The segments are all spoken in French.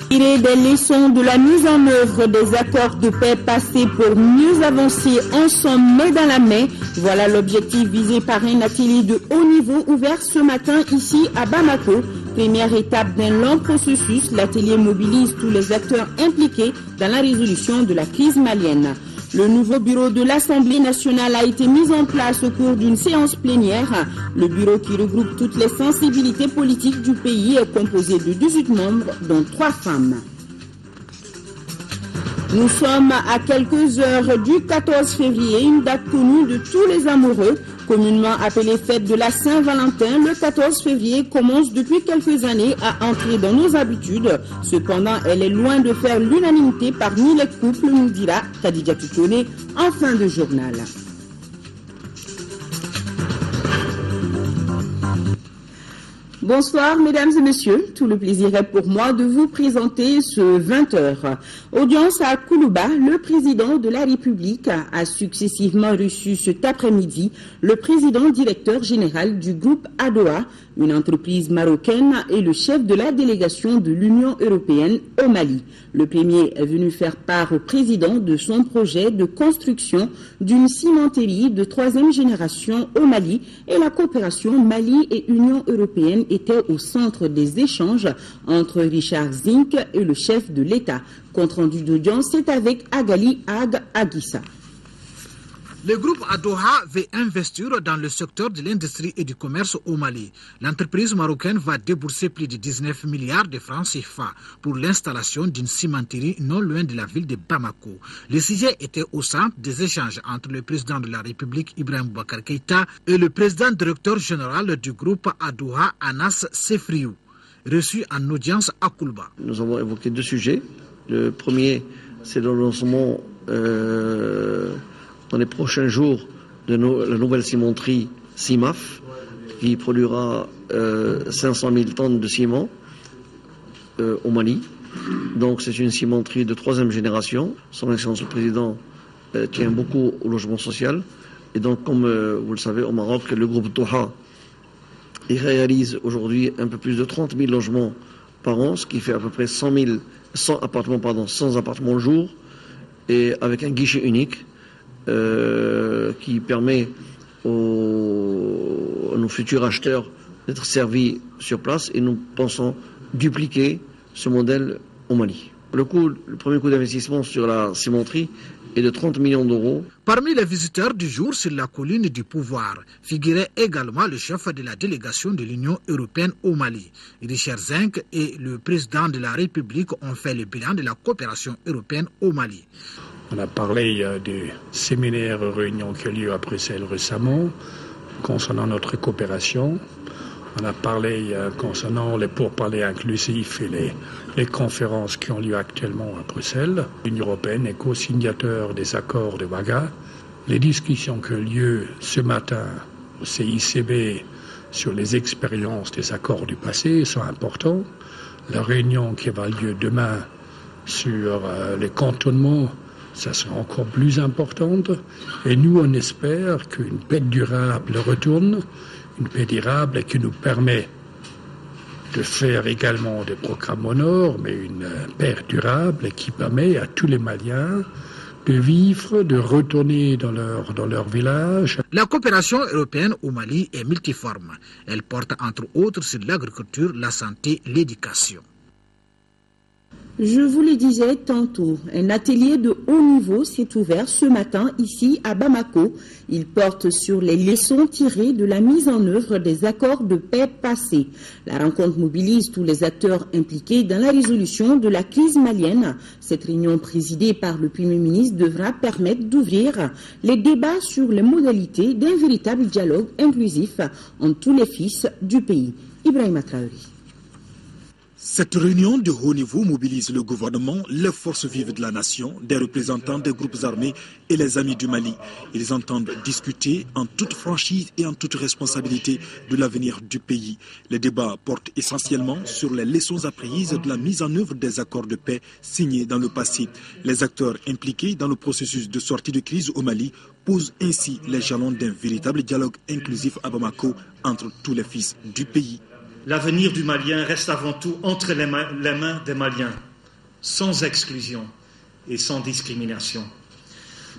Tirer des leçons de la mise en œuvre des accords de paix passés pour mieux avancer ensemble main dans la main. Voilà l'objectif visé par un atelier de haut niveau ouvert ce matin ici à Bamako. Première étape d'un long processus, l'atelier mobilise tous les acteurs impliqués dans la résolution de la crise malienne. Le nouveau bureau de l'Assemblée nationale a été mis en place au cours d'une séance plénière. Le bureau qui regroupe toutes les sensibilités politiques du pays est composé de 18 membres, dont 3 femmes. Nous sommes à quelques heures du 14 février, une date connue de tous les amoureux. Communément appelée fête de la Saint-Valentin, le 14 février commence depuis quelques années à entrer dans nos habitudes. Cependant, elle est loin de faire l'unanimité parmi les couples, nous dira Khadija Toutoné en fin de journal. Bonsoir mesdames et messieurs, tout le plaisir est pour moi de vous présenter ce 20h. Audience à Koulouba, le président de la République a successivement reçu cet après-midi le président directeur général du groupe ADOA, une entreprise marocaine, et le chef de la délégation de l'Union européenne au Mali. Le premier est venu faire part au président de son projet de construction d'une cimenterie de 3e génération au Mali, et la coopération Mali et Union européenne était au centre des échanges entre Richard Zink et le chef de l'État. Compte rendu d'audience, c'est avec Agali Ag Aguissa. Le groupe ADOA veut investir dans le secteur de l'industrie et du commerce au Mali. L'entreprise marocaine va débourser plus de 19 milliards de francs CFA pour l'installation d'une cimenterie non loin de la ville de Bamako. Le sujet était au centre des échanges entre le président de la République Ibrahim Boubacar Keïta et le président directeur général du groupe ADOA Anas Sefriou, reçu en audience à Koulouba. Nous avons évoqué 2 sujets. Le premier, c'est le lancement dans les prochains jours de la nouvelle cimenterie CIMAF qui produira 500 000 tonnes de ciment au Mali. Donc c'est une cimenterie de 3e génération. Son Excellence le Président tient beaucoup au logement social. Et donc comme vous le savez au Maroc, le groupe Doha il réalise aujourd'hui un peu plus de 30 000 logements par an, ce qui fait à peu près 100 appartements jour, et avec un guichet unique qui permet à nos futurs acheteurs d'être servis sur place, et nous pensons dupliquer ce modèle au Mali. Le premier coût d'investissement sur la cimenterie est de 30 millions d'euros. Parmi les visiteurs du jour sur la colline du pouvoir figurait également le chef de la délégation de l'Union européenne au Mali. Richard Zink et le président de la République ont fait le bilan de la coopération européenne au Mali. On a parlé des séminaires et réunions qui ont lieu à Bruxelles récemment concernant notre coopération. On a parlé concernant les pourparlers inclusifs et les conférences qui ont lieu actuellement à Bruxelles. L'Union européenne est co-signateur des accords de Ouaga. Les discussions qui ont lieu ce matin au CICB sur les expériences des accords du passé sont importantes. La réunion qui aura lieu demain sur les cantonnements, ça sera encore plus importante. Et nous, on espère qu'une paix durable retourne. Une paix durable qui nous permet de faire également des programmes au nord, mais une paix durable qui permet à tous les Maliens de vivre, de retourner dans leur village. La coopération européenne au Mali est multiforme. Elle porte entre autres sur l'agriculture, la santé, l'éducation. Je vous le disais tantôt, un atelier de haut niveau s'est ouvert ce matin ici à Bamako. Il porte sur les leçons tirées de la mise en œuvre des accords de paix passés. La rencontre mobilise tous les acteurs impliqués dans la résolution de la crise malienne. Cette réunion présidée par le Premier ministre devra permettre d'ouvrir les débats sur les modalités d'un véritable dialogue inclusif entre tous les fils du pays. Ibrahima Traoré. Cette réunion de haut niveau mobilise le gouvernement, les forces vives de la nation, des représentants des groupes armés et les amis du Mali. Ils entendent discuter en toute franchise et en toute responsabilité de l'avenir du pays. Les débats portent essentiellement sur les leçons apprises de la mise en œuvre des accords de paix signés dans le passé. Les acteurs impliqués dans le processus de sortie de crise au Mali pose ainsi les jalons d'un véritable dialogue inclusif à Bamako entre tous les fils du pays. L'avenir du Malien reste avant tout entre les mains des Maliens, sans exclusion et sans discrimination.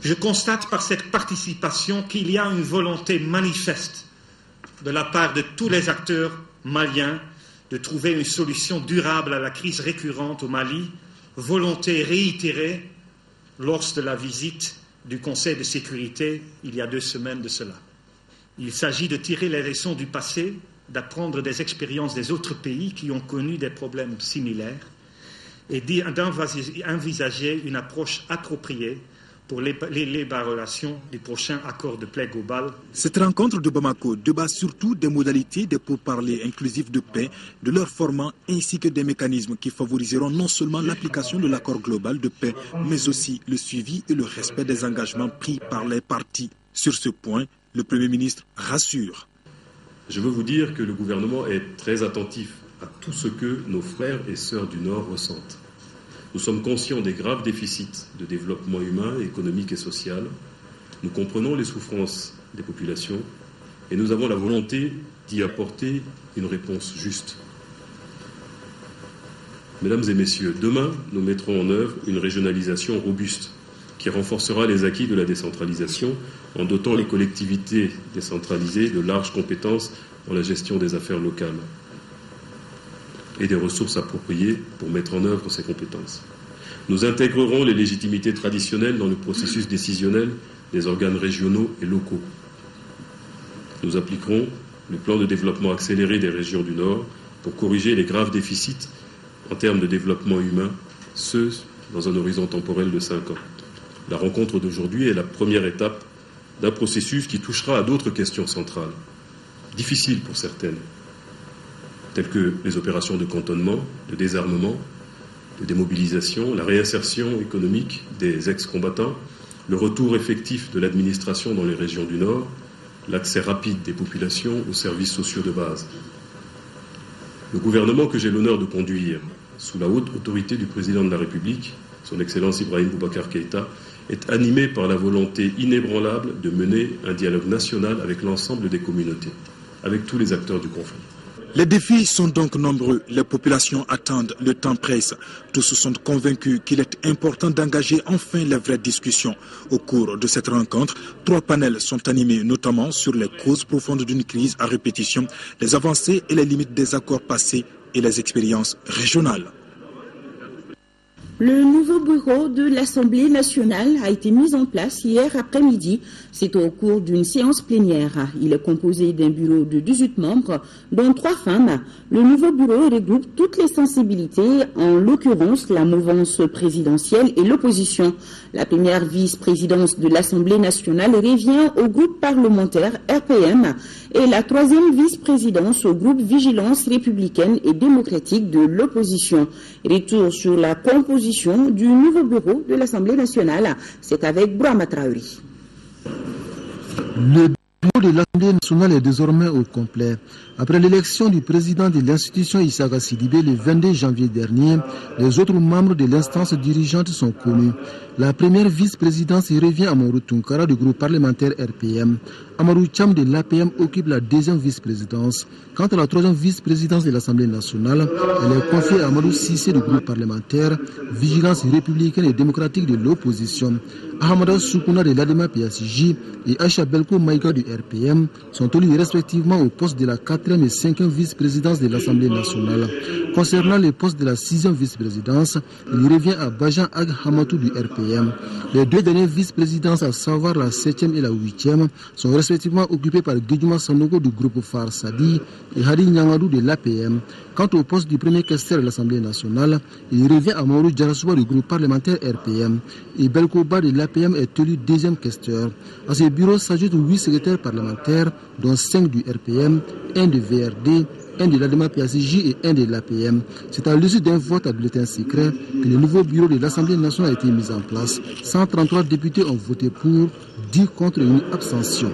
Je constate par cette participation qu'il y a une volonté manifeste de la part de tous les acteurs maliens de trouver une solution durable à la crise récurrente au Mali, volonté réitérée lors de la visite du Conseil de sécurité il y a 2 semaines de cela. Il s'agit de tirer les leçons du passé, d'apprendre des expériences des autres pays qui ont connu des problèmes similaires et d'envisager une approche appropriée pour l'élaboration du prochain accord de paix global. Cette rencontre de Bamako débat surtout des modalités des pourparlers inclusifs de paix, de leur format ainsi que des mécanismes qui favoriseront non seulement l'application de l'accord global de paix, mais aussi le suivi et le respect des engagements pris par les parties. Sur ce point, le Premier ministre rassure. Je veux vous dire que le gouvernement est très attentif à tout ce que nos frères et sœurs du Nord ressentent. Nous sommes conscients des graves déficits de développement humain, économique et social. Nous comprenons les souffrances des populations et nous avons la volonté d'y apporter une réponse juste. Mesdames et messieurs, demain, nous mettrons en œuvre une régionalisation robuste qui renforcera les acquis de la décentralisation en dotant les collectivités décentralisées de larges compétences dans la gestion des affaires locales et des ressources appropriées pour mettre en œuvre ces compétences. Nous intégrerons les légitimités traditionnelles dans le processus décisionnel des organes régionaux et locaux. Nous appliquerons le plan de développement accéléré des régions du Nord pour corriger les graves déficits en termes de développement humain, ce dans un horizon temporel de 5 ans. La rencontre d'aujourd'hui est la première étape d'un processus qui touchera à d'autres questions centrales, difficiles pour certaines, telles que les opérations de cantonnement, de désarmement, de démobilisation, la réinsertion économique des ex-combattants, le retour effectif de l'administration dans les régions du Nord, l'accès rapide des populations aux services sociaux de base. Le gouvernement que j'ai l'honneur de conduire, sous la haute autorité du président de la République, son Excellence Ibrahim Boubacar Keïta, est animé par la volonté inébranlable de mener un dialogue national avec l'ensemble des communautés, avec tous les acteurs du conflit. Les défis sont donc nombreux. Les populations attendent, le temps presse. Tous sont convaincus qu'il est important d'engager enfin les vraies discussions. Au cours de cette rencontre, 3 panels sont animés, notamment sur les causes profondes d'une crise à répétition, les avancées et les limites des accords passés et les expériences régionales. Le nouveau bureau de l'Assemblée nationale a été mis en place hier après-midi. C'est au cours d'une séance plénière. Il est composé d'un bureau de 18 membres, dont 3 femmes. Le nouveau bureau regroupe toutes les sensibilités, en l'occurrence la mouvance présidentielle et l'opposition. La première vice-présidence de l'Assemblée nationale revient au groupe parlementaire RPM et la 3e vice-présidence au groupe Vigilance républicaine et démocratique de l'opposition. Retour sur la composition du nouveau bureau de l'Assemblée nationale, c'est avec Brahma Traori. Le bureau de l'Assemblée nationale est désormais au complet. Après l'élection du président de l'institution Issaka Sidibé le 22 janvier dernier, les autres membres de l'instance dirigeante sont connus. La première vice-présidence revient à Amadou Tunkara du groupe parlementaire RPM. Amadou Cham de l'APM occupe la 2e vice-présidence. Quant à la 3e vice-présidence de l'Assemblée nationale, elle est confiée à Amadou Sissé du groupe parlementaire Vigilance républicaine et démocratique de l'opposition. Ahmada Soukouna de l'ADEMA PSJ et Acha Belko Maïka du RPM sont élus respectivement au poste de la 4e et 5e vice-présidence de l'Assemblée nationale. Concernant les postes de la 6e vice-présidence, il revient à Bajan Ag Hamatou du RPM. Les 2 dernières vice-présidences, à savoir la 7e et la 8e, sont respectivement occupées par Guidjouma Sanogo du groupe Far Sadi et Hadi Nyangadou de l'APM. Quant au poste du premier questeur de l'Assemblée nationale, il revient à Maurou Djarasouba du groupe parlementaire RPM et Belkoba de l'APM est élu 2e questeur. À ce bureau s'ajoutent 8 secrétaires parlementaires, dont 5 du RPM, 1 de VRD, 1 de l'ADEMA PSJ et 1 de l'APM. C'est à l'issue d'un vote à bulletin secret que le nouveau bureau de l'Assemblée nationale a été mis en place. 133 députés ont voté pour, 10 contre une abstention.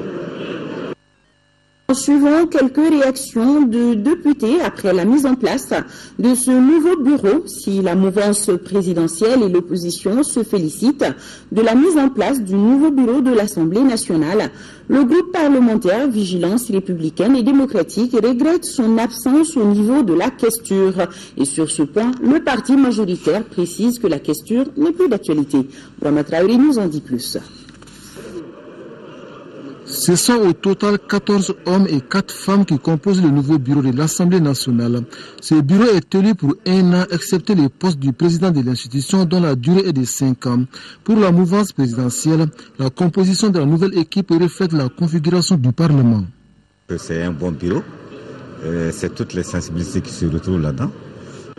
Suivant quelques réactions de députés après la mise en place de ce nouveau bureau, si la mouvance présidentielle et l'opposition se félicitent de la mise en place du nouveau bureau de l'Assemblée nationale, le groupe parlementaire Vigilance républicaine et démocratique regrette son absence au niveau de la questure. Et sur ce point, le parti majoritaire précise que la questure n'est plus d'actualité. Brahma Traoré nous en dit plus. Ce sont au total 14 hommes et 4 femmes qui composent le nouveau bureau de l'Assemblée nationale. Ce bureau est élu pour 1 an, excepté le poste du président de l'institution dont la durée est de 5 ans. Pour la mouvance présidentielle, la composition de la nouvelle équipe reflète la configuration du Parlement. C'est un bon bureau, c'est toutes les sensibilités qui se retrouvent là-dedans.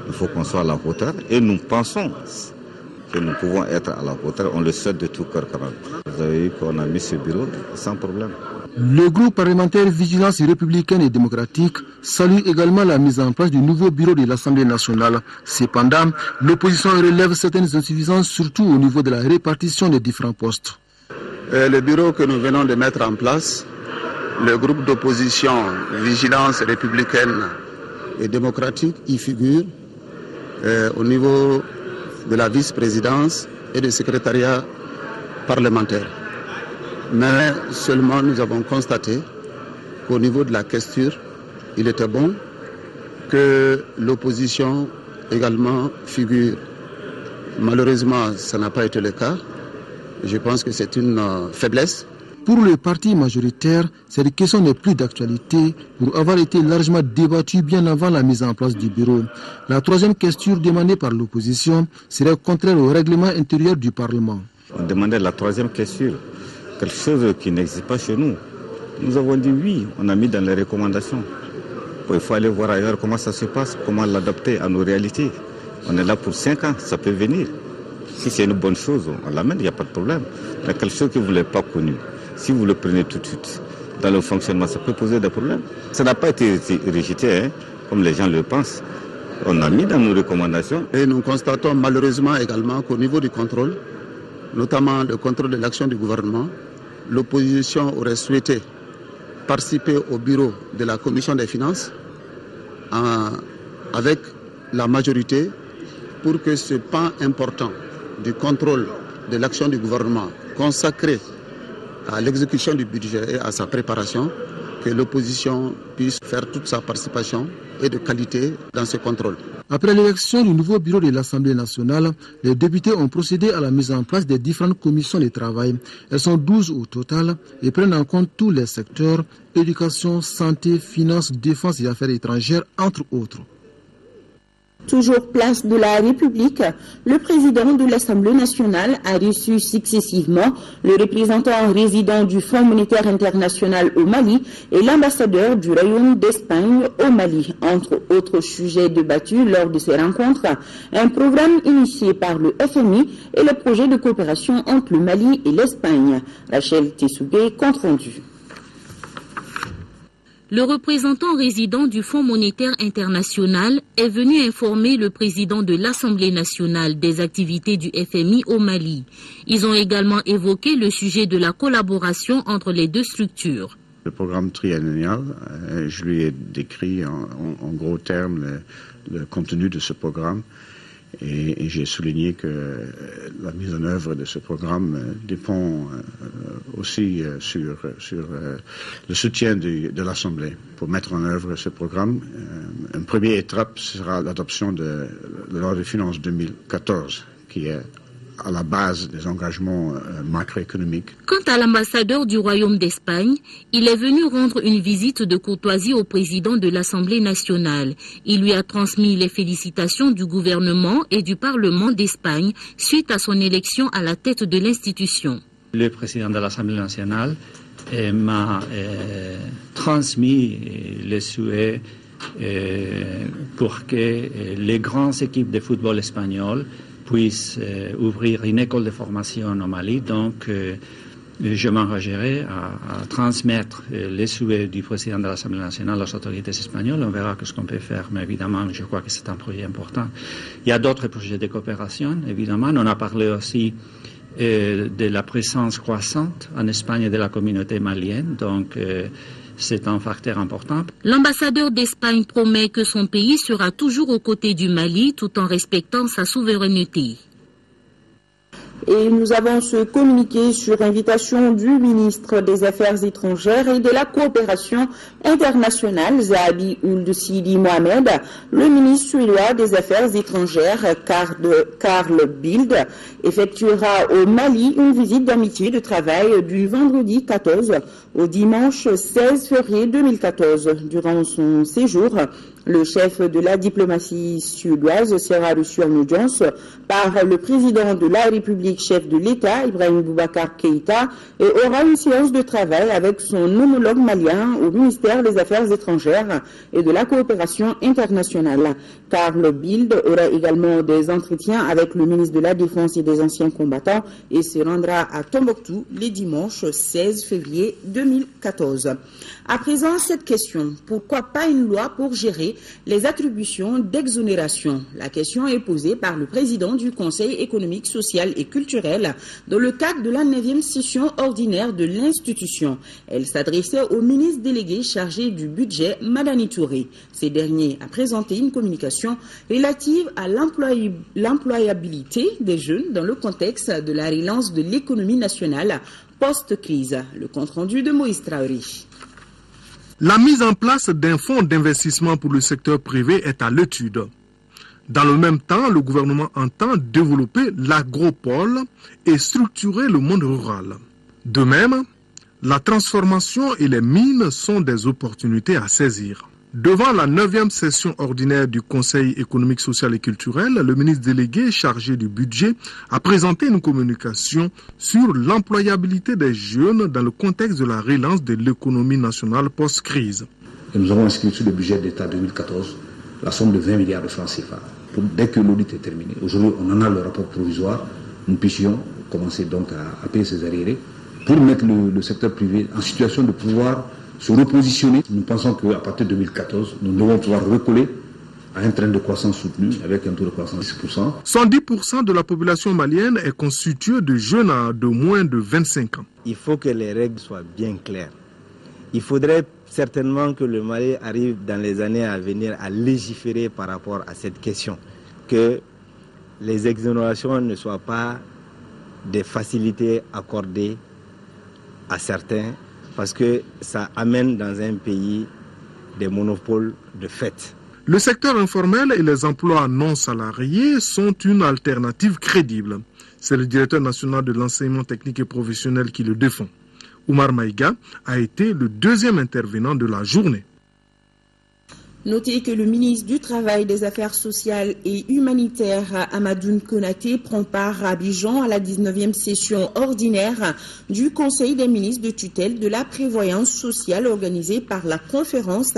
Il faut qu'on soit à la hauteur et nous pensons que nous pouvons être à la hauteur, on le souhaite de tout cœur quand même. Vous avez vu qu'on a mis ce bureau sans problème. Le groupe parlementaire Vigilance républicaine et démocratique salue également la mise en place du nouveau bureau de l'Assemblée nationale. Cependant, l'opposition relève certaines insuffisances, surtout au niveau de la répartition des différents postes. Le bureau que nous venons de mettre en place, le groupe d'opposition Vigilance républicaine et démocratique y figure au niveau de la vice-présidence et du secrétariat parlementaire. Mais seulement nous avons constaté qu'au niveau de la questure, il était bon que l'opposition également figure. Malheureusement, ça n'a pas été le cas. Je pense que c'est une faiblesse. Pour le parti majoritaire, cette question n'est plus d'actualité pour avoir été largement débattue bien avant la mise en place du bureau. La troisième question demandée par l'opposition serait contraire au règlement intérieur du Parlement. On demandait la troisième question, quelque chose qui n'existe pas chez nous. Nous avons dit oui, on a mis dans les recommandations. Il faut aller voir ailleurs comment ça se passe, comment l'adapter à nos réalités. On est là pour 5 ans, ça peut venir. Si c'est une bonne chose, on l'amène, il n'y a pas de problème. Mais quelque chose que vous n'avez pas connu. Si vous le prenez tout de suite dans le fonctionnement, ça peut poser des problèmes. Ça n'a pas été rejeté, comme les gens le pensent. On a mis dans nos recommandations. Et nous constatons malheureusement également qu'au niveau du contrôle, notamment le contrôle de l'action du gouvernement, l'opposition aurait souhaité participer au bureau de la Commission des finances avec la majorité pour que ce pan important du contrôle de l'action du gouvernement consacré à l'exécution du budget et à sa préparation, que l'opposition puisse faire toute sa participation et de qualité dans ce contrôle. Après l'élection du nouveau bureau de l'Assemblée nationale, les députés ont procédé à la mise en place des différentes commissions de travail. Elles sont 12 au total et prennent en compte tous les secteurs, éducation, santé, finances, défense et affaires étrangères, entre autres. Toujours place de la République, le président de l'Assemblée nationale a reçu successivement le représentant résident du Fonds monétaire international au Mali et l'ambassadeur du Royaume d'Espagne au Mali. Entre autres sujets débattus lors de ces rencontres, un programme initié par le FMI et le projet de coopération entre le Mali et l'Espagne. Rachel Tessougué, compte rendu. Le représentant résident du Fonds monétaire international est venu informer le président de l'Assemblée nationale des activités du FMI au Mali. Ils ont également évoqué le sujet de la collaboration entre les deux structures. Le programme triennal, je lui ai décrit en gros termes le contenu de ce programme. Et j'ai souligné que la mise en œuvre de ce programme dépend aussi sur le soutien de l'Assemblée pour mettre en œuvre ce programme. Une première étape sera l'adoption de la loi de finances 2014, qui est à la base des engagements macroéconomiques. Quant à l'ambassadeur du Royaume d'Espagne, il est venu rendre une visite de courtoisie au président de l'Assemblée nationale. Il lui a transmis les félicitations du gouvernement et du Parlement d'Espagne suite à son élection à la tête de l'institution. Le président de l'Assemblée nationale m'a transmis les souhaits pour que les grandes équipes de football espagnol puissent ouvrir une école de formation au Mali. Donc, je m'engagerai à transmettre les souhaits du président de l'Assemblée nationale aux autorités espagnoles. On verra ce qu'on peut faire, mais évidemment, je crois que c'est un projet important. Il y a d'autres projets de coopération, évidemment. On a parlé aussi de la présence croissante en Espagne de la communauté malienne. Donc, c'est un facteur important. L'ambassadeur d'Espagne promet que son pays sera toujours aux côtés du Mali tout en respectant sa souveraineté. Et nous avons ce communiqué sur invitation du ministre des Affaires étrangères et de la coopération internationale, Zahabi Ould Sidi Mohamed. Le ministre suédois des Affaires étrangères, Carl Bildt, effectuera au Mali une visite d'amitié de travail du vendredi 14 au dimanche 16 février 2014. Durant son séjour, le chef de la diplomatie suédoise sera reçu en audience par le président de la République, chef de l'État, Ibrahim Boubacar Keïta, et aura une séance de travail avec son homologue malien au ministère des Affaires étrangères et de la coopération internationale. Carl Bildt aura également des entretiens avec le ministre de la Défense et des anciens combattants et se rendra à Tombouctou les dimanches 16 février 2014. À présent, cette question, pourquoi pas une loi pour gérer les attributions d'exonération? La question est posée par le président du Conseil économique, social et culturel dans le cadre de la 9e session ordinaire de l'institution. Elle s'adressait au ministre délégué chargé du budget, Madani Touré. Ces derniers a présenté une communication relative à l'employabilité des jeunes dans le contexte de la relance de l'économie nationale post-crise. Le compte-rendu de Moïse Traoré. La mise en place d'un fonds d'investissement pour le secteur privé est à l'étude. Dans le même temps, le gouvernement entend développer l'agropole et structurer le monde rural. De même, la transformation et les mines sont des opportunités à saisir. Devant la 9e session ordinaire du Conseil économique, social et culturel, le ministre délégué chargé du budget a présenté une communication sur l'employabilité des jeunes dans le contexte de la relance de l'économie nationale post-crise. Et nous avons inscrit sur le budget d'État 2014 la somme de 20 milliards de francs CFA. Dès que l'audit est terminé, aujourd'hui on en a le rapport provisoire, nous puissions commencer donc à payer ces arriérés pour mettre le secteur privé en situation de pouvoir se repositionner. Nous pensons qu'à partir de 2014, nous devons pouvoir recoller à un train de croissance soutenu avec un taux de croissance de 6%. 110% de la population malienne est constituée de jeunes de moins de 25 ans. Il faut que les règles soient bien claires. Il faudrait certainement que le Mali arrive dans les années à venir à légiférer par rapport à cette question. Que les exonérations ne soient pas des facilités accordées à certains, parce que ça amène dans un pays des monopoles de fait. Le secteur informel et les emplois non salariés sont une alternative crédible. C'est le directeur national de l'enseignement technique et professionnel qui le défend. Oumar Maïga a été le deuxième intervenant de la journée. Notez que le ministre du Travail, des Affaires sociales et humanitaires, Amadoune Konaté, prend part à Abidjan à la 19e session ordinaire du Conseil des ministres de tutelle de la prévoyance sociale organisée par la Conférence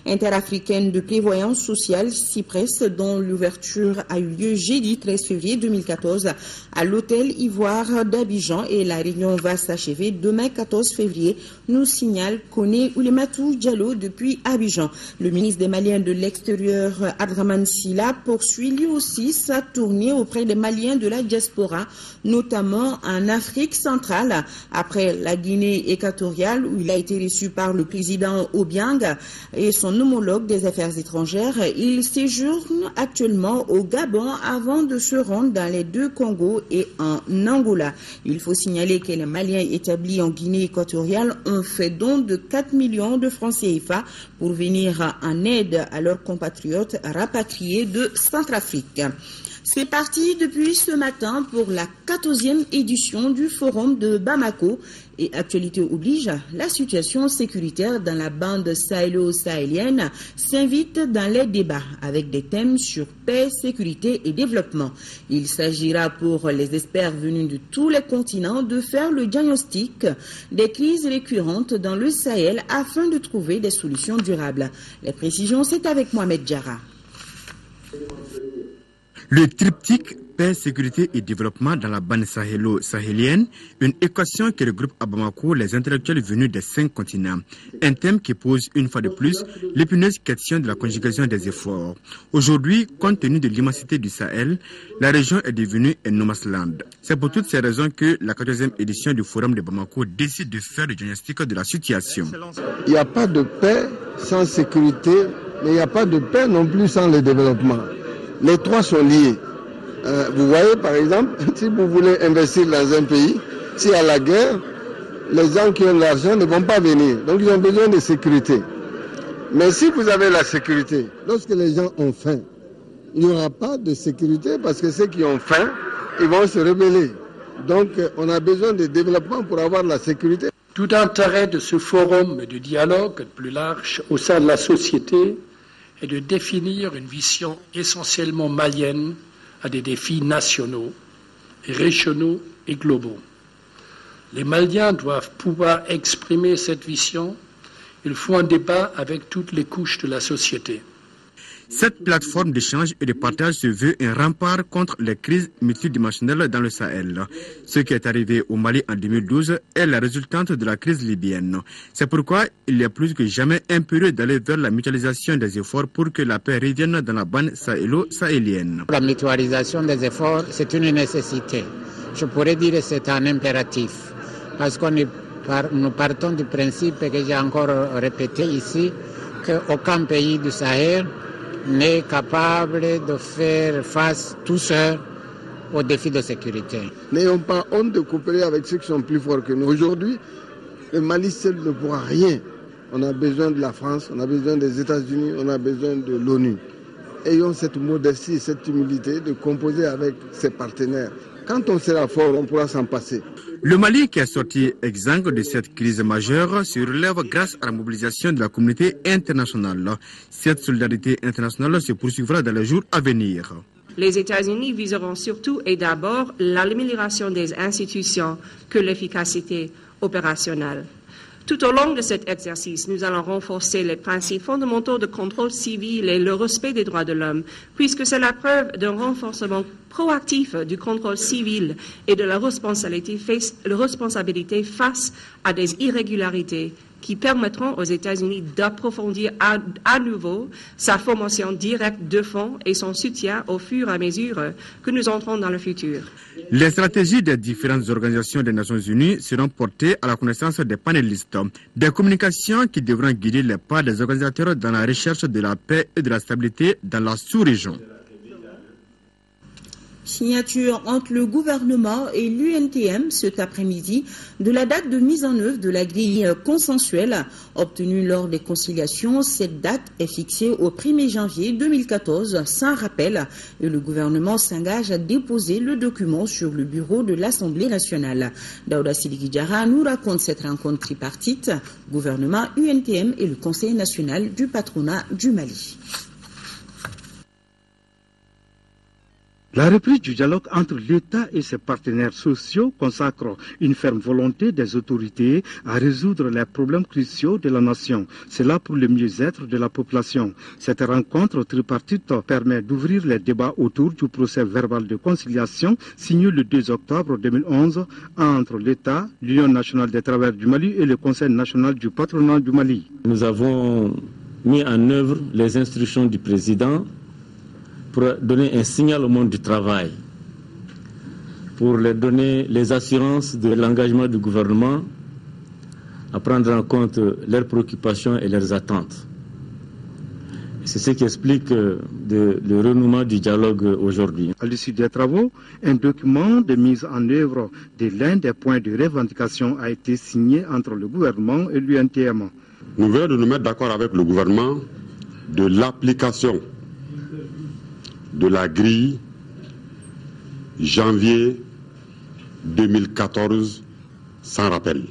interafricaine de prévoyance sociale CIPRES, dont l'ouverture a eu lieu jeudi 13 février 2014 à l'hôtel Ivoire d'Abidjan, et la réunion va s'achever demain 14 février, nous signale Koné Oulematou Diallo depuis Abidjan. Le ministre des Maliens de l'extérieur, Abdraman Silla, poursuit lui aussi sa tournée auprès des Maliens de la diaspora, notamment en Afrique centrale, après la Guinée équatoriale où il a été reçu par le président Obiang et son homologue des affaires étrangères. Il séjourne actuellement au Gabon avant de se rendre dans les deux Congos et en Angola. Il faut signaler que les Maliens établis en Guinée équatoriale ont fait don de 4 millions de francs CFA pour venir en aide à leurs compatriotes rapatriés de Centrafrique. C'est parti depuis ce matin pour la 14e édition du Forum de Bamako. Et actualité oblige, la situation sécuritaire dans la bande sahélo-sahélienne s'invite dans les débats avec des thèmes sur paix, sécurité et développement. Il s'agira pour les experts venus de tous les continents de faire le diagnostic des crises récurrentes dans le Sahel afin de trouver des solutions durables. Les précisions, c'est avec Mohamed Diarra. Le triptyque paix, sécurité et développement dans la bande sahélo-sahélienne, une équation qui regroupe à Bamako les intellectuels venus des 5 continents. Un thème qui pose une fois de plus l'épineuse question de la conjugaison des efforts. Aujourd'hui, compte tenu de l'immensité du Sahel, la région est devenue un no man's land. C'est pour toutes ces raisons que la 14e édition du Forum de Bamako décide de faire le diagnostic de la situation. Il n'y a pas de paix sans sécurité, mais il n'y a pas de paix non plus sans le développement. Les trois sont liés. Vous voyez, par exemple, si vous voulez investir dans un pays, s'il y a la guerre, les gens qui ont de l'argent ne vont pas venir. Donc, ils ont besoin de sécurité. Mais si vous avez la sécurité, lorsque les gens ont faim, il n'y aura pas de sécurité parce que ceux qui ont faim, ils vont se rebeller. Donc, on a besoin de développement pour avoir la sécurité. Tout intérêt de ce forum de dialogue plus large au sein de la société est de définir une vision essentiellement malienne à des défis nationaux, régionaux et globaux. Les Maliens doivent pouvoir exprimer cette vision. Il faut un débat avec toutes les couches de la société. Cette plateforme d'échange et de partage se veut un rempart contre les crises multidimensionnelles dans le Sahel. Ce qui est arrivé au Mali en 2012 est la résultante de la crise libyenne. C'est pourquoi il y a plus que jamais impérieux d'aller vers la mutualisation des efforts pour que la paix revienne dans la bande sahélo-sahélienne. La mutualisation des efforts, c'est une nécessité. Je pourrais dire que c'est un impératif. Parce que nous partons du principe que j'ai encore répété ici, qu'aucun pays du Sahel n'est capable de faire face tout seul aux défis de sécurité. N'ayons pas honte de coopérer avec ceux qui sont plus forts que nous. Aujourd'hui, le Mali seul ne pourra rien. On a besoin de la France, on a besoin des États-Unis, on a besoin de l'ONU. Ayons cette modestie, cette humilité de composer avec ses partenaires. Quand on sera fort, on pourra s'en passer. Le Mali, qui est sorti exsangue de cette crise majeure, se relève grâce à la mobilisation de la communauté internationale. Cette solidarité internationale se poursuivra dans les jours à venir. Les États-Unis viseront surtout et d'abord l'amélioration des institutions que l'efficacité opérationnelle. Tout au long de cet exercice, nous allons renforcer les principes fondamentaux de contrôle civil et le respect des droits de l'homme, puisque c'est la preuve d'un renforcement proactif du contrôle civil et de la responsabilité face à des irrégularités qui permettront aux États-Unis d'approfondir à nouveau sa formation directe de fonds et son soutien au fur et à mesure que nous entrons dans le futur. Les stratégies des différentes organisations des Nations Unies seront portées à la connaissance des panélistes. Des communications qui devront guider les pas des organisateurs dans la recherche de la paix et de la stabilité dans la sous-région. Signature entre le gouvernement et l'UNTM cet après-midi de la date de mise en œuvre de la grille consensuelle obtenue lors des conciliations. Cette date est fixée au 1er janvier 2014 sans rappel et le gouvernement s'engage à déposer le document sur le bureau de l'Assemblée nationale. Daouda Sidiki Diarra nous raconte cette rencontre tripartite, gouvernement, UNTM et le Conseil national du patronat du Mali. La reprise du dialogue entre l'État et ses partenaires sociaux consacre une ferme volonté des autorités à résoudre les problèmes cruciaux de la nation. C'est là pour le mieux-être de la population. Cette rencontre tripartite permet d'ouvrir les débats autour du procès verbal de conciliation signé le 2 octobre 2011 entre l'État, l'Union nationale des travailleurs du Mali et le Conseil national du patronat du Mali. Nous avons mis en œuvre les instructions du président pour donner un signal au monde du travail, pour leur donner les assurances de l'engagement du gouvernement à prendre en compte leurs préoccupations et leurs attentes. C'est ce qui explique le renouement du dialogue aujourd'hui. À l'issue des travaux, un document de mise en œuvre de l'un des points de revendication a été signé entre le gouvernement et l'UNTM. Nous venons de nous mettre d'accord avec le gouvernement de l'application de la grille janvier 2014 sans rappel.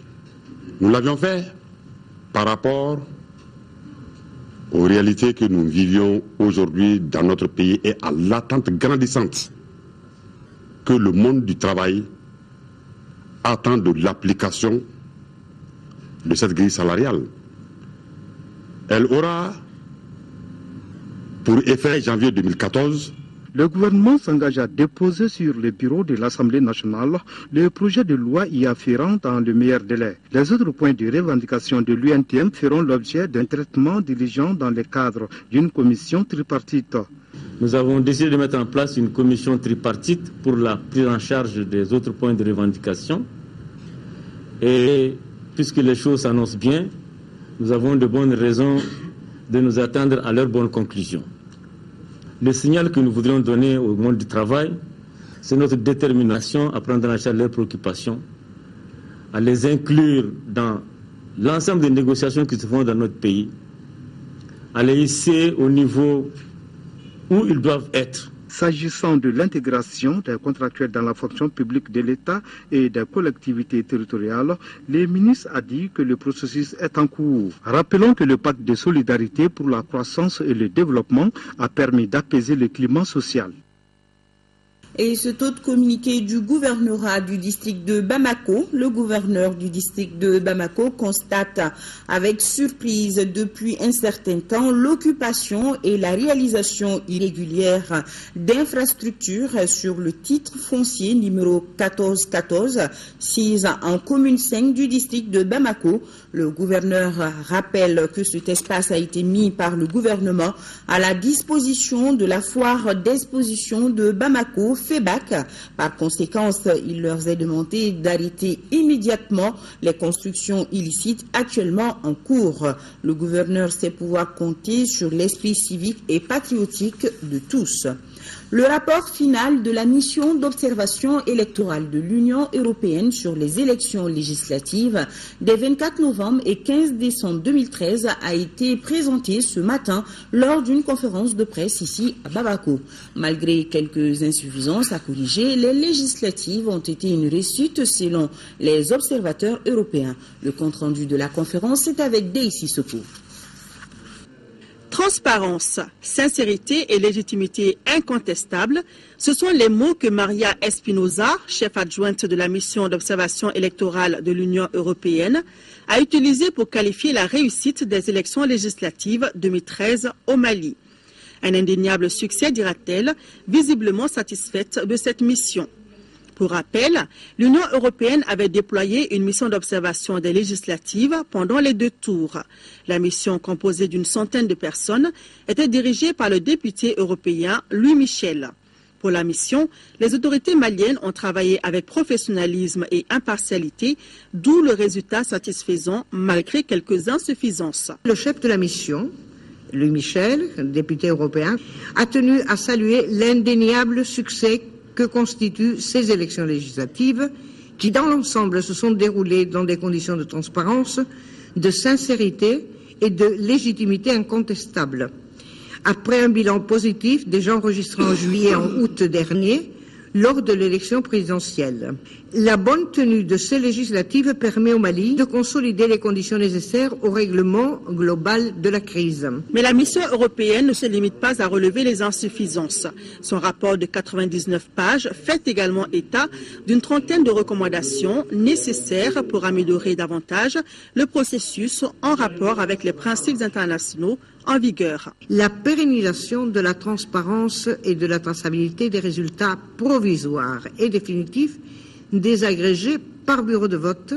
Nous l'avions fait par rapport aux réalités que nous vivions aujourd'hui dans notre pays et à l'attente grandissante que le monde du travail attend de l'application de cette grille salariale. Elle aura pour effet janvier 2014. Le gouvernement s'engage à déposer sur le bureau de l'Assemblée nationale le projet de loi y afférent dans le meilleur délai. Les autres points de revendication de l'UNTM feront l'objet d'un traitement diligent dans le cadre d'une commission tripartite. Nous avons décidé de mettre en place une commission tripartite pour la prise en charge des autres points de revendication. Et puisque les choses s'annoncent bien, nous avons de bonnes raisons de nous attendre à leur bonne conclusion. Le signal que nous voudrions donner au monde du travail, c'est notre détermination à prendre en charge leurs préoccupations, à les inclure dans l'ensemble des négociations qui se font dans notre pays, à les hisser au niveau où ils doivent être. S'agissant de l'intégration des contractuels dans la fonction publique de l'État et des collectivités territoriales, le ministre a dit que le processus est en cours. Rappelons que le pacte de solidarité pour la croissance et le développement a permis d'apaiser le climat social. Et ce taux de communiqué du gouvernorat du district de Bamako, le gouverneur du district de Bamako constate avec surprise depuis un certain temps l'occupation et la réalisation irrégulière d'infrastructures sur le titre foncier numéro 1414, 6 en commune 5 du district de Bamako. Le gouverneur rappelle que cet espace a été mis par le gouvernement à la disposition de la foire d'exposition de Bamako, FEBAC. Par conséquent, il leur est demandé d'arrêter immédiatement les constructions illicites actuellement en cours. Le gouverneur sait pouvoir compter sur l'esprit civique et patriotique de tous. Le rapport final de la mission d'observation électorale de l'Union européenne sur les élections législatives des 24 novembre et 15 décembre 2013 a été présenté ce matin lors d'une conférence de presse ici à Bamako. Malgré quelques insuffisances à corriger, les législatives ont été une réussite selon les observateurs européens. Le compte-rendu de la conférence est avec Daisy Soko. Transparence, sincérité et légitimité incontestable, ce sont les mots que Maria Espinosa, chef adjointe de la mission d'observation électorale de l'Union européenne, a utilisés pour qualifier la réussite des élections législatives 2013 au Mali. Un indéniable succès, dira-t-elle, visiblement satisfaite de cette mission. Pour rappel, l'Union européenne avait déployé une mission d'observation des législatives pendant les 2 tours. La mission, composée d'une centaine de personnes, était dirigée par le député européen Louis Michel. Pour la mission, les autorités maliennes ont travaillé avec professionnalisme et impartialité, d'où le résultat satisfaisant malgré quelques insuffisances. Le chef de la mission, Louis Michel, député européen, a tenu à saluer l'indéniable succès que constituent ces élections législatives qui, dans l'ensemble, se sont déroulées dans des conditions de transparence, de sincérité et de légitimité incontestable. Après un bilan positif déjà enregistré en juillet et en août dernier, lors de l'élection présidentielle. La bonne tenue de ces législatives permet au Mali de consolider les conditions nécessaires au règlement global de la crise. Mais la mission européenne ne se limite pas à relever les insuffisances. Son rapport de 99 pages fait également état d'une trentaine de recommandations nécessaires pour améliorer davantage le processus en rapport avec les principes internationaux en vigueur. La pérennisation de la transparence et de la traçabilité des résultats provisoires et définitifs des agrégés par bureau de vote,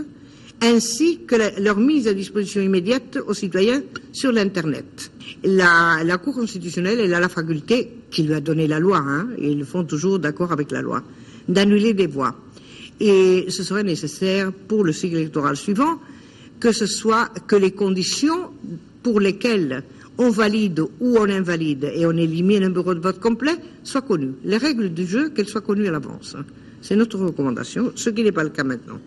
ainsi que leur mise à disposition immédiate aux citoyens sur l'Internet. La Cour constitutionnelle, elle a la faculté, qui lui a donné la loi, et ils le font toujours d'accord avec la loi, d'annuler des voix. Et ce serait nécessaire pour le cycle électoral suivant que les conditions pour lesquelles on valide ou on invalide et on élimine un bureau de vote complet soient connues. Les règles du jeu, qu'elles soient connues à l'avance. C'est notre recommandation, ce qui n'est pas le cas maintenant.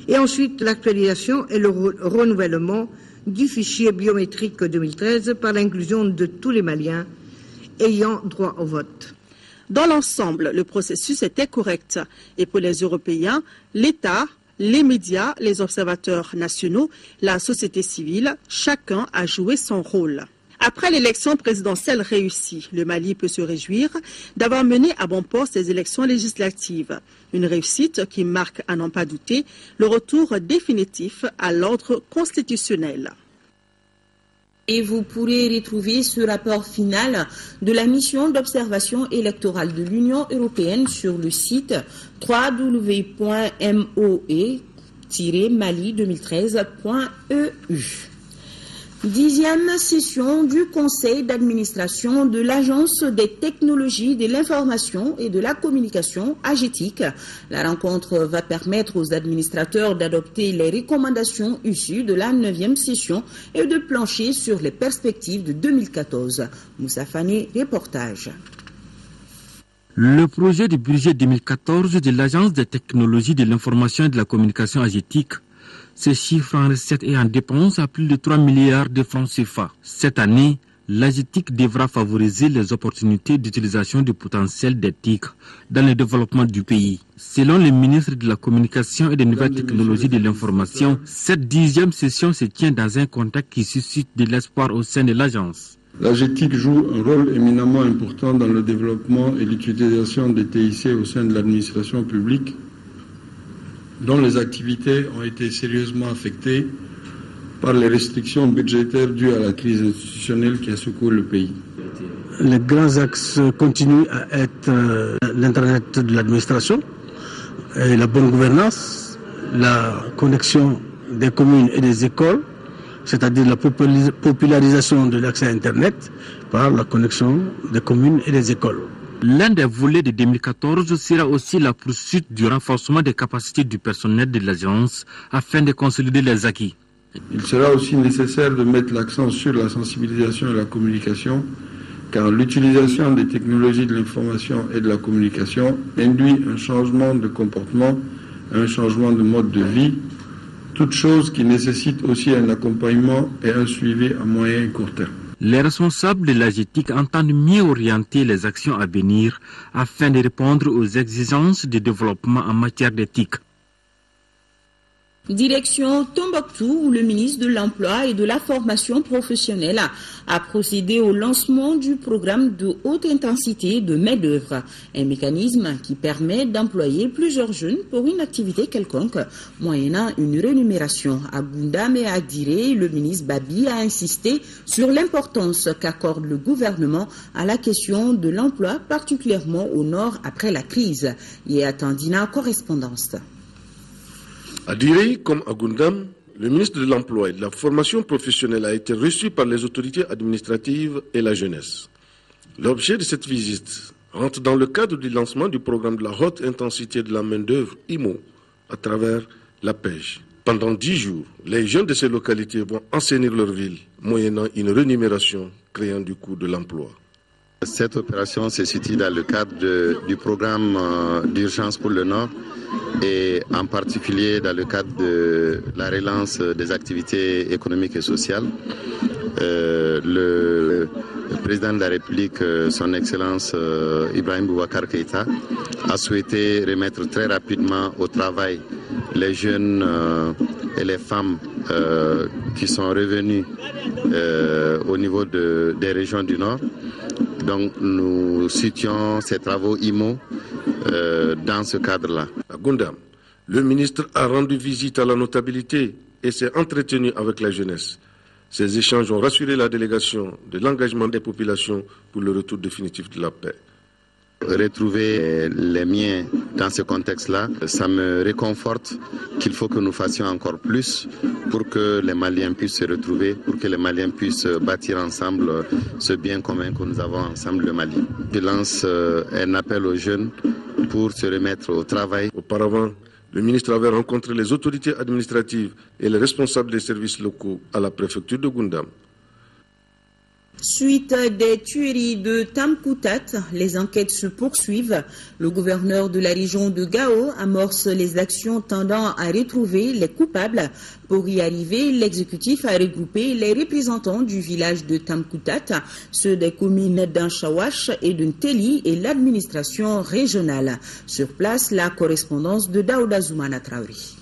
Et ensuite, l'actualisation et le renouvellement du fichier biométrique 2013 par l'inclusion de tous les Maliens ayant droit au vote. Dans l'ensemble, le processus était correct. Et pour les Européens, l'État, les médias, les observateurs nationaux, la société civile, chacun a joué son rôle. Après l'élection présidentielle réussie, le Mali peut se réjouir d'avoir mené à bon port ces élections législatives. Une réussite qui marque, à n'en pas douter, le retour définitif à l'ordre constitutionnel. Et vous pourrez retrouver ce rapport final de la mission d'observation électorale de l'Union européenne sur le site www.moe-mali2013.eu. 10e session du conseil d'administration de l'Agence des technologies de l'information et de la communication AGETIC. La rencontre va permettre aux administrateurs d'adopter les recommandations issues de la 9e session et de plancher sur les perspectives de 2014. Moussa Fane, reportage. Le projet du budget 2014 de l'Agence des technologies de l'information et de la communication AGETIC se chiffre en recettes et en dépenses à plus de 3 milliards de francs CFA. Cette année, l'AGETIC devra favoriser les opportunités d'utilisation du potentiel des TIC dans le développement du pays. Selon le ministre de la Communication et des Nouvelles Technologies de l'Information, cette 10e session se tient dans un contexte qui suscite de l'espoir au sein de l'agence. L'AGETIC joue un rôle éminemment important dans le développement et l'utilisation des TIC au sein de l'administration publique, dont les activités ont été sérieusement affectées par les restrictions budgétaires dues à la crise institutionnelle qui a secoué le pays. Les grands axes continuent à être l'Internet de l'administration, et la bonne gouvernance, la connexion des communes et des écoles, c'est-à-dire la popularisation de l'accès à Internet par la connexion des communes et des écoles. L'un des volets de 2014 sera aussi la poursuite du renforcement des capacités du personnel de l'agence afin de consolider les acquis. Il sera aussi nécessaire de mettre l'accent sur la sensibilisation et la communication, car l'utilisation des technologies de l'information et de la communication induit un changement de comportement, un changement de mode de vie, toute chose qui nécessite aussi un accompagnement et un suivi à moyen et court terme. Les responsables de l'AGETIC entendent mieux orienter les actions à venir afin de répondre aux exigences de développement en matière d'éthique. Direction Tombouctou, où le ministre de l'Emploi et de la Formation professionnelle a procédé au lancement du programme de haute intensité de main-d'œuvre, un mécanisme qui permet d'employer plusieurs jeunes pour une activité quelconque, moyennant une rémunération. À Goundam et à Diré, le ministre Babi a insisté sur l'importance qu'accorde le gouvernement à la question de l'emploi, particulièrement au nord après la crise. Et attendina correspondance. À Diré comme à Goundam, le ministre de l'Emploi et de la Formation professionnelle a été reçu par les autorités administratives et la jeunesse. L'objet de cette visite rentre dans le cadre du lancement du programme de la haute intensité de la main-d'œuvre IMO à travers la pêche. Pendant 10 jours, les jeunes de ces localités vont assainir leur ville, moyennant une rémunération créant du coût de l'emploi. Cette opération se situe dans le cadre du programme d'urgence pour le Nord et en particulier dans le cadre de la relance des activités économiques et sociales. Le président de la République, son Excellence Ibrahim Boubacar Keïta, a souhaité remettre très rapidement au travail les jeunes et les femmes qui sont revenus au niveau des régions du Nord. Donc nous situons ces travaux IMO dans ce cadre-là. À Goundam, le ministre a rendu visite à la notabilité et s'est entretenu avec la jeunesse. Ces échanges ont rassuré la délégation de l'engagement des populations pour le retour définitif de la paix. Retrouver les miens dans ce contexte-là, ça me réconforte qu'il faut que nous fassions encore plus pour que les Maliens puissent se retrouver, pour que les Maliens puissent bâtir ensemble ce bien commun que nous avons ensemble, le Mali. Je lance un appel aux jeunes pour se remettre au travail. Auparavant, le ministre avait rencontré les autorités administratives et les responsables des services locaux à la préfecture de Goundam. Suite des tueries de Tamkoutat, les enquêtes se poursuivent. Le gouverneur de la région de Gao amorce les actions tendant à retrouver les coupables. Pour y arriver, l'exécutif a regroupé les représentants du village de Tamkoutat, ceux des communes d'Anchawash et de Nteli et l'administration régionale. Sur place, la correspondance de Daouda Zoumana Traori.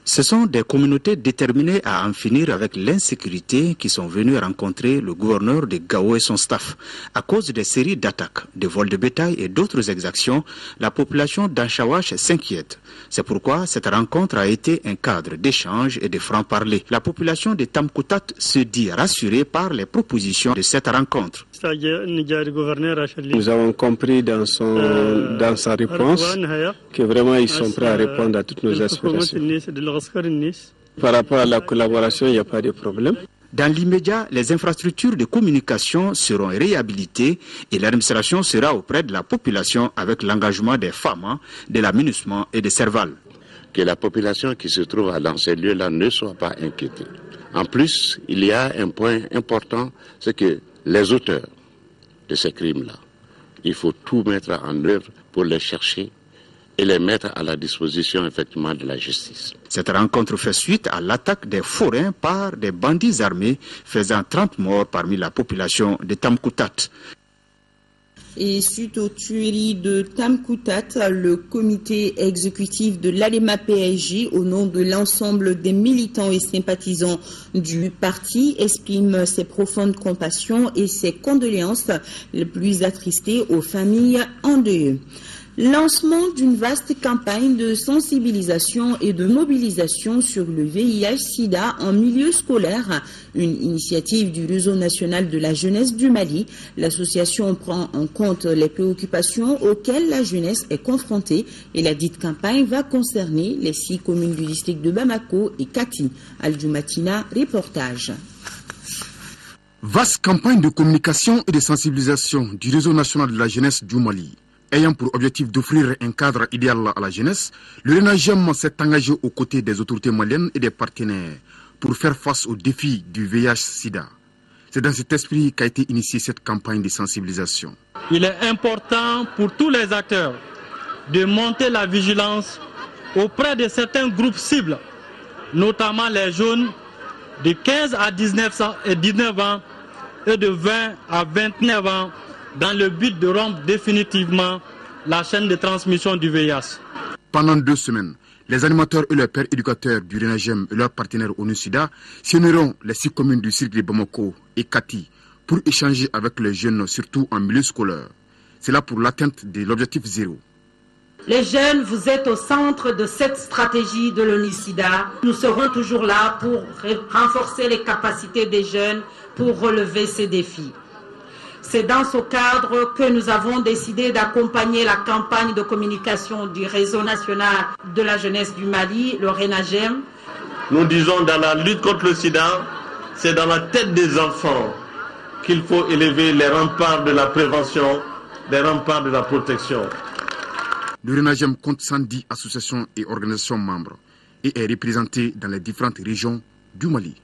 Ce sont des communautés déterminées à en finir avec l'insécurité qui sont venues rencontrer le gouverneur de Gao et son staff. À cause des séries d'attaques, de vols de bétail et d'autres exactions, la population d'Anchawash s'inquiète. C'est pourquoi cette rencontre a été un cadre d'échange et de franc-parler. La population de Tamkoutat se dit rassurée par les propositions de cette rencontre. Nous avons compris dans sa réponse que vraiment ils sont prêts à répondre à toutes nos aspirations. Par rapport à la collaboration, il n'y a pas de problème. Dans l'immédiat, les infrastructures de communication seront réhabilitées et l'administration sera auprès de la population avec l'engagement des femmes, de l'aménagement et des Serval. Que la population qui se trouve dans ces lieux-là ne soit pas inquiétée. En plus, il y a un point important, c'est que les auteurs de ces crimes-là, il faut tout mettre en œuvre pour les chercher et les mettre à la disposition effectivement de la justice. Cette rencontre fait suite à l'attaque des forains par des bandits armés faisant 30 morts parmi la population de Tamkoutat. Et suite aux tueries de Tamkoutat, le comité exécutif de l'ALEMA-PSG, au nom de l'ensemble des militants et sympathisants du parti, exprime ses profondes compassions et ses condoléances les plus attristées aux familles endeuillées. Lancement d'une vaste campagne de sensibilisation et de mobilisation sur le VIH-Sida en milieu scolaire, une initiative du Réseau national de la jeunesse du Mali. L'association prend en compte les préoccupations auxquelles la jeunesse est confrontée et la dite campagne va concerner les 6 communes du district de Bamako et Kati. Al-Jumatina, reportage. Vaste campagne de communication et de sensibilisation du Réseau national de la jeunesse du Mali. Ayant pour objectif d'offrir un cadre idéal à la jeunesse, le RENAGEM s'est engagé aux côtés des autorités maliennes et des partenaires pour faire face aux défis du VIH-Sida. C'est dans cet esprit qu'a été initiée cette campagne de sensibilisation. Il est important pour tous les acteurs de monter la vigilance auprès de certains groupes cibles, notamment les jeunes de 15 à 19 ans et de 20 à 29 ans, dans le but de rompre définitivement la chaîne de transmission du VIH. Pendant 2 semaines, les animateurs et leurs pères éducateurs du RENAGEM et leurs partenaires ONU-SIDA sillonneront les 6 communes du cirque de Bamako et Kati pour échanger avec les jeunes, surtout en milieu scolaire. C'est là pour l'atteinte de l'objectif 0. Les jeunes, vous êtes au centre de cette stratégie de l'ONU-SIDA. Nous serons toujours là pour renforcer les capacités des jeunes pour relever ces défis. C'est dans ce cadre que nous avons décidé d'accompagner la campagne de communication du Réseau national de la jeunesse du Mali, le RENAGEM. Nous disons dans la lutte contre le sida, c'est dans la tête des enfants qu'il faut élever les remparts de la prévention, les remparts de la protection. Le RENAGEM compte 110 associations et organisations membres et est représenté dans les différentes régions du Mali.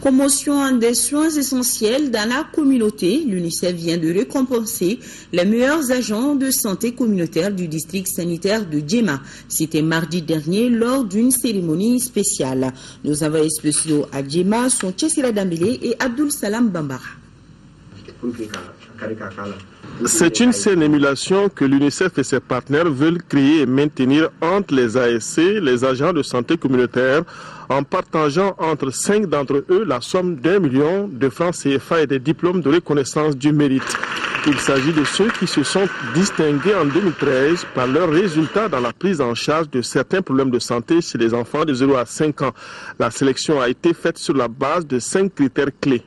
Promotion des soins essentiels dans la communauté, l'UNICEF vient de récompenser les meilleurs agents de santé communautaire du district sanitaire de Djema. C'était mardi dernier lors d'une cérémonie spéciale. Nos envoyés spéciaux à Djema sont Tchessira Dambélé et Abdul Salam Bambara. C'est une saine émulation que l'UNICEF et ses partenaires veulent créer et maintenir entre les ASC, les agents de santé communautaire, en partageant entre 5 d'entre eux la somme d'1 million de francs CFA et des diplômes de reconnaissance du mérite. Il s'agit de ceux qui se sont distingués en 2013 par leurs résultats dans la prise en charge de certains problèmes de santé chez les enfants de 0 à 5 ans. La sélection a été faite sur la base de 5 critères clés.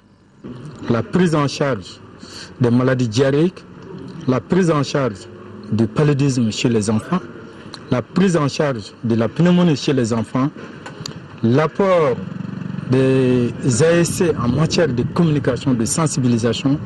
La prise en charge des maladies diarrhéiques, la prise en charge du paludisme chez les enfants, la prise en charge de la pneumonie chez les enfants, l'apport des ASC en matière de communication, de sensibilisation,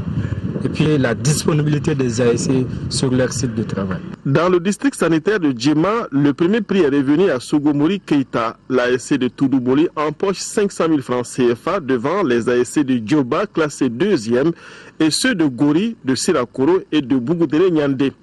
et puis la disponibilité des ASC sur leur site de travail. Dans le district sanitaire de Djema, le premier prix est revenu à Sogomori Keita. L'ASC de Toudouboli empoche 500 000 francs CFA devant les ASC de Djoba, classés 2e, et ceux de Gori, de Sirakoro et de Bougoudere Nyandé.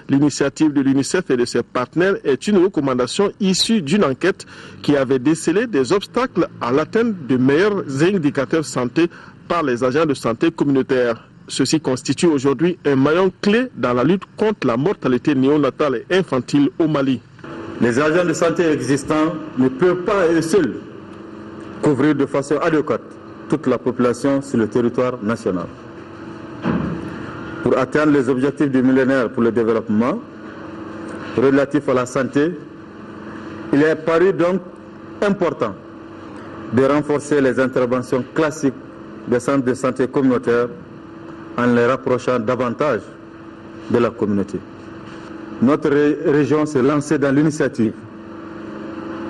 L'initiative de l'UNICEF et de ses partenaires est une recommandation issue d'une enquête qui avait décelé des obstacles à l'atteinte de meilleurs indicateurs santé par les agents de santé communautaires. Ceci constitue aujourd'hui un maillon clé dans la lutte contre la mortalité néonatale et infantile au Mali. Les agents de santé existants ne peuvent pas eux seuls couvrir de façon adéquate toute la population sur le territoire national. Pour atteindre les objectifs du millénaire pour le développement relatifs à la santé, il est paru donc important de renforcer les interventions classiques des centres de santé communautaires en les rapprochant davantage de la communauté. Notre région s'est lancée dans l'initiative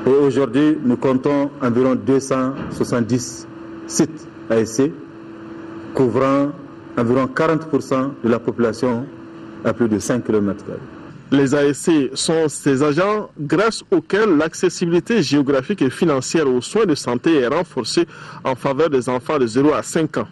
et aujourd'hui nous comptons environ 270 sites ASC couvrant environ 40% de la population à plus de 5 km². Les ASC sont ces agents grâce auxquels l'accessibilité géographique et financière aux soins de santé est renforcée en faveur des enfants de 0 à 5 ans.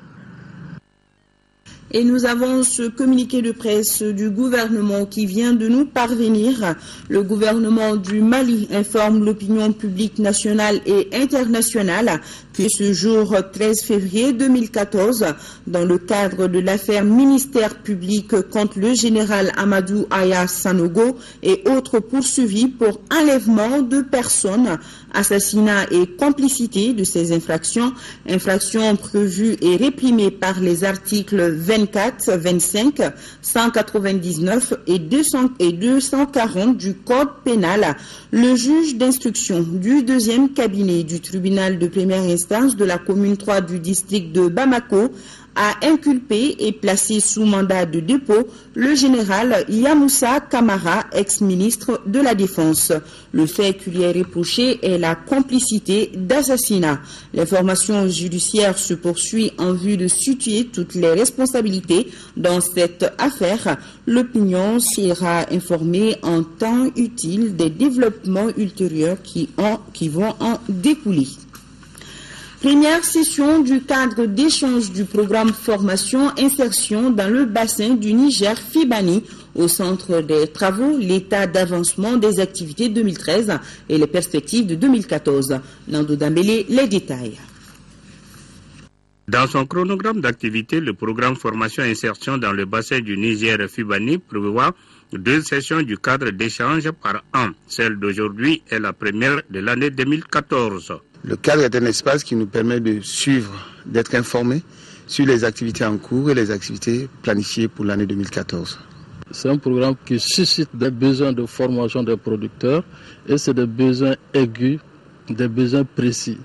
Et nous avons ce communiqué de presse du gouvernement qui vient de nous parvenir. Le gouvernement du Mali informe l'opinion publique nationale et internationale que ce jour 13 février 2014, dans le cadre de l'affaire ministère public contre le général Amadou Aya Sanogo et autres poursuivis pour enlèvement de personnes, assassinat et complicité de ces infractions prévues et réprimées par les articles 24, 25, 199 et 240 du Code pénal, le juge d'instruction du deuxième cabinet du tribunal de première instance de la commune 3 du district de Bamako a inculpé et placé sous mandat de dépôt le général Yamoussa Kamara, ex-ministre de la Défense. Le fait qui lui est reproché est la complicité d'assassinat. L'information judiciaire se poursuit en vue de situer toutes les responsabilités dans cette affaire. L'opinion sera informée en temps utile des développements ultérieurs qui vont en découler. Première session du cadre d'échange du programme formation-insertion dans le bassin du Niger Fibani au centre des travaux, l'état d'avancement des activités 2013 et les perspectives de 2014. Nando Dambélé, les détails. Dans son chronogramme d'activité, le programme formation-insertion dans le bassin du Niger Fibani prévoit 2 sessions du cadre d'échange par an. Celle d'aujourd'hui est la première de l'année 2014. Le cadre est un espace qui nous permet de suivre, d'être informés sur les activités en cours et les activités planifiées pour l'année 2014. C'est un programme qui suscite des besoins de formation des producteurs et c'est des besoins aigus, des besoins précis.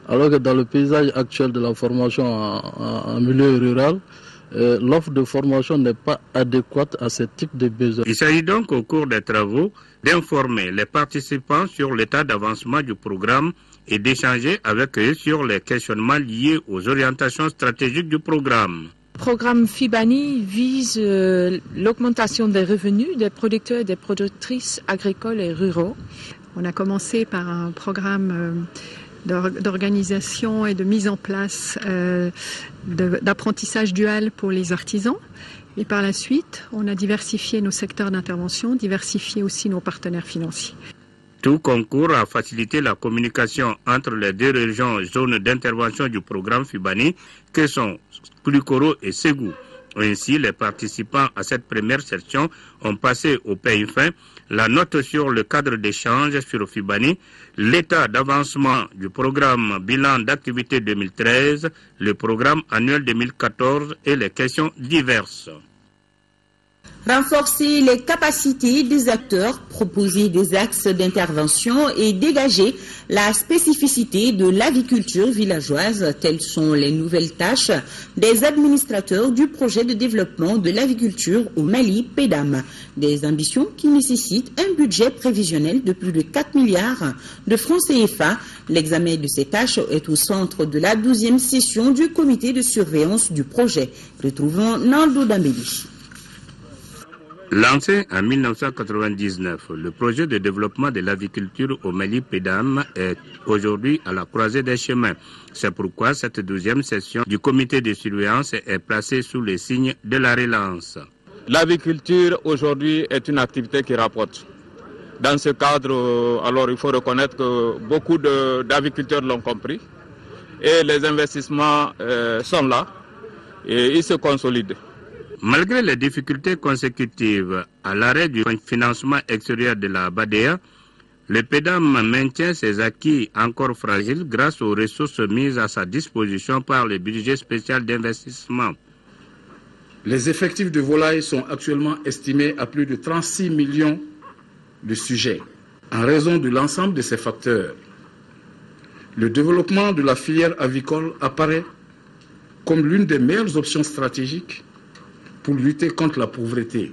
Alors que dans le paysage actuel de la formation en milieu rural, l'offre de formation n'est pas adéquate à ce type de besoins. Il s'agit donc au cours des travaux d'informer les participants sur l'état d'avancement du programme et d'échanger avec eux sur les questionnements liés aux orientations stratégiques du programme. Le programme Fibani vise l'augmentation des revenus des producteurs et des productrices agricoles et ruraux. On a commencé par un programme d'organisation et de mise en place d'apprentissage dual pour les artisans. Et par la suite, on a diversifié nos secteurs d'intervention, diversifié aussi nos partenaires financiers. Tout concourt à faciliter la communication entre les 2 régions zones d'intervention du programme Fibani que sont Koulikoro et Ségou. Ainsi, les participants à cette première session ont passé au peigne fin la note sur le cadre d'échange sur Fibani, l'état d'avancement du programme bilan d'activité 2013, le programme annuel 2014 et les questions diverses. Renforcer les capacités des acteurs, proposer des axes d'intervention et dégager la spécificité de l'aviculture villageoise, telles sont les nouvelles tâches des administrateurs du projet de développement de l'aviculture au Mali, PEDAM. Des ambitions qui nécessitent un budget prévisionnel de plus de 4 milliards de francs CFA. L'examen de ces tâches est au centre de la 12e session du comité de surveillance du projet. Retrouvons Nando Dambéli. Lancé en 1999, le projet de développement de l'aviculture au Mali PEDAM est aujourd'hui à la croisée des chemins. C'est pourquoi cette 12e session du comité de surveillance est placée sous les signes de la relance. L'aviculture aujourd'hui est une activité qui rapporte. Dans ce cadre, alors il faut reconnaître que beaucoup d'aviculteurs l'ont compris et les investissements sont là et ils se consolident. Malgré les difficultés consécutives à l'arrêt du financement extérieur de la BADEA, Le PEDAM maintient ses acquis encore fragiles grâce aux ressources mises à sa disposition par le budget spécial d'investissement. Les effectifs de volailles sont actuellement estimés à plus de 36 millions de sujets. En raison de l'ensemble de ces facteurs, le développement de la filière avicole apparaît comme l'une des meilleures options stratégiques pour lutter contre la pauvreté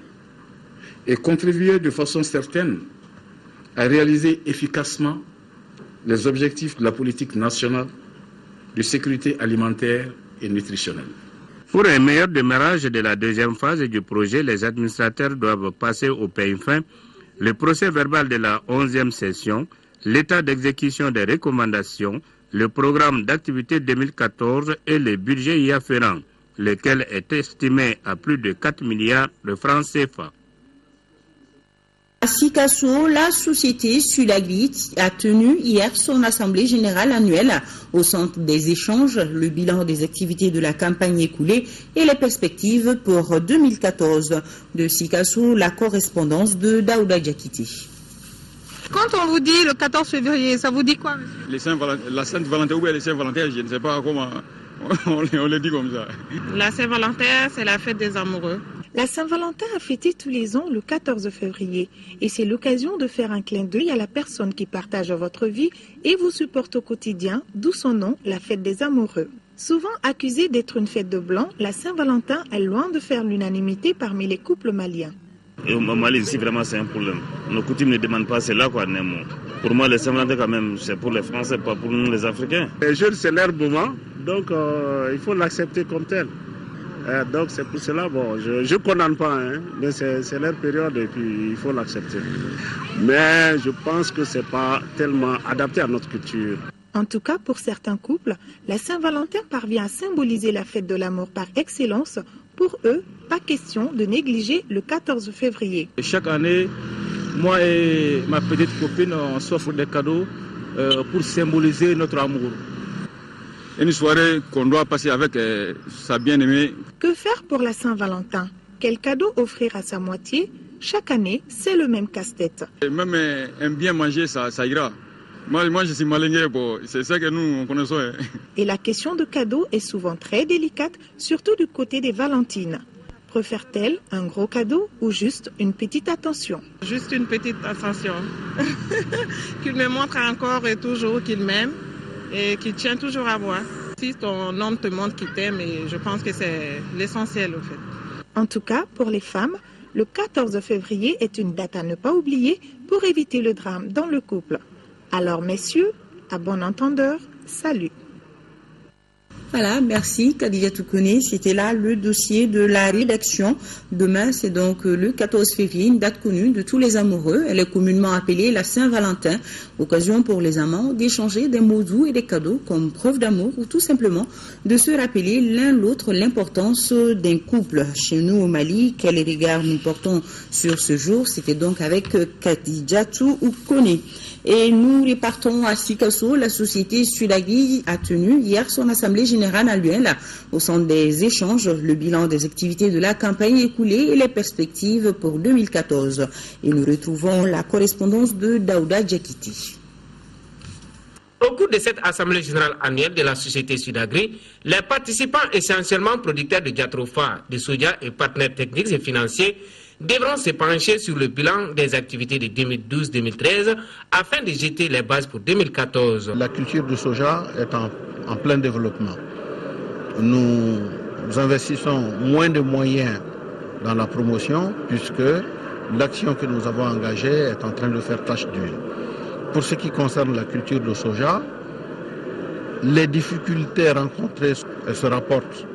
et contribuer de façon certaine à réaliser efficacement les objectifs de la politique nationale de sécurité alimentaire et nutritionnelle. Pour un meilleur démarrage de la deuxième phase du projet, les administrateurs doivent passer au peigne fin le procès verbal de la 11e session, l'état d'exécution des recommandations, le programme d'activité 2014 et le budget y afférent, lequel est estimé à plus de 4 milliards de francs CFA. À Sikasso, la société Sudagri a tenu hier son assemblée générale annuelle au centre des échanges, le bilan des activités de la campagne écoulée et les perspectives pour 2014. De Sikasso, la correspondance de Daouda Diakité. Quand on vous dit le 14 février, ça vous dit quoi, monsieur? La Saint-Valentin ou les Saint-Valentin, je ne sais pas comment on le dit comme ça. La Saint-Valentin, c'est la fête des amoureux. La Saint-Valentin a fêté tous les ans le 14 février et c'est l'occasion de faire un clin d'œil à la personne qui partage votre vie et vous supporte au quotidien, d'où son nom, la fête des amoureux. Souvent accusée d'être une fête de blanc, la Saint-Valentin est loin de faire l'unanimité parmi les couples maliens. Et au Mali, ici, vraiment, c'est un problème. Nos coutumes ne demandent pas cela, quoi. Pour moi, le Saint-Valentin, quand même, c'est pour les Français, pas pour nous, les Africains. Les jeunes, c'est leur moment, donc il faut l'accepter comme tel. Donc c'est pour cela, bon, je ne condamne pas, hein, mais c'est leur période et puis il faut l'accepter. Mais je pense que ce n'est pas tellement adapté à notre culture. En tout cas, pour certains couples, la Saint-Valentin parvient à symboliser la fête de l'amour par excellence. Pour eux, pas question de négliger le 14 février. Chaque année, moi et ma petite copine, on s'offre des cadeaux pour symboliser notre amour. Une soirée qu'on doit passer avec sa bien-aimée. Que faire pour la Saint-Valentin? Quel cadeau offrir à sa moitié? Chaque année, c'est le même casse-tête. Même un bien manger, ça ira. Moi, je suis malingé, bon, c'est ça que nous connaissons. Hein. Et la question de cadeau est souvent très délicate, surtout du côté des Valentines. Préfère-t-elle un gros cadeau ou juste une petite attention? Juste une petite attention. Qu'il me montre encore et toujours qu'il m'aime et qu'il tient toujours à moi. Si ton homme te montre qu'il t'aime, je pense que c'est l'essentiel au fait. En tout cas, pour les femmes, le 14 février est une date à ne pas oublier pour éviter le drame dans le couple. Alors messieurs, à bon entendeur, salut. Voilà, merci Khadija Toukoné. C'était là le dossier de la rédaction. Demain, c'est donc le 14 février, une date connue de tous les amoureux. Elle est communément appelée la Saint-Valentin. Occasion pour les amants d'échanger des mots doux et des cadeaux comme preuve d'amour ou tout simplement de se rappeler l'un l'autre l'importance d'un couple. Chez nous au Mali, quel regard nous portons sur ce jour? C'était donc avec Khadija Toukoné. Et nous repartons à Sikasso. La société Sudagri a tenu hier son assemblée générale annuelle au centre des échanges, le bilan des activités de la campagne écoulée et les perspectives pour 2014. Et nous retrouvons la correspondance de Daouda Diakité. Au cours de cette assemblée générale annuelle de la société Sudagri, les participants essentiellement producteurs de diatropha, de soja et partenaires techniques et financiers devront se pencher sur le bilan des activités de 2012-2013 afin de jeter les bases pour 2014. La culture du soja est en plein développement. Nous investissons moins de moyens dans la promotion puisque l'action que nous avons engagée est en train de faire tache d'huile. Pour ce qui concerne la culture du soja, les difficultés rencontrées se rapportent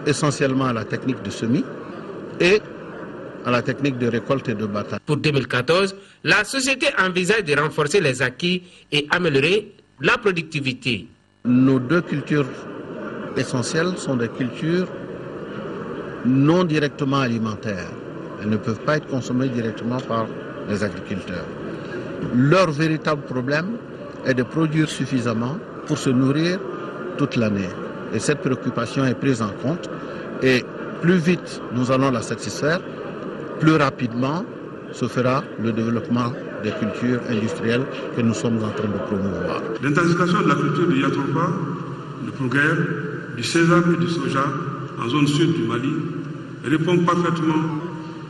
essentiellement à la technique de semis et à la technique de récolte et de battage. Pour 2014, la société envisage de renforcer les acquis et améliorer la productivité. Nos deux cultures essentielles sont des cultures non directement alimentaires. Elles ne peuvent pas être consommées directement par les agriculteurs. Leur véritable problème est de produire suffisamment pour se nourrir toute l'année. Et cette préoccupation est prise en compte. Et plus vite nous allons la satisfaire, plus rapidement se fera le développement des cultures industrielles que nous sommes en train de promouvoir. L'intensification de la culture du Yatropa, du Pouguer, du sésame et du soja en zone sud du Mali répond parfaitement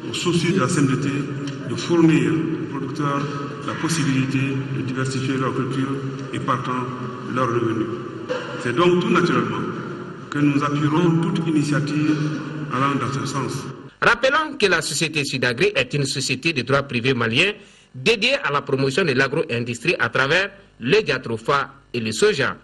au souci de la CNDT de fournir aux producteurs la possibilité de diversifier leur culture et partant leurs revenus. C'est donc tout naturellement que nous appuierons toute initiative allant dans ce sens. Rappelons que la société Sudagri est une société de droit privé malien dédiée à la promotion de l'agro-industrie à travers le diatrofa et le soja.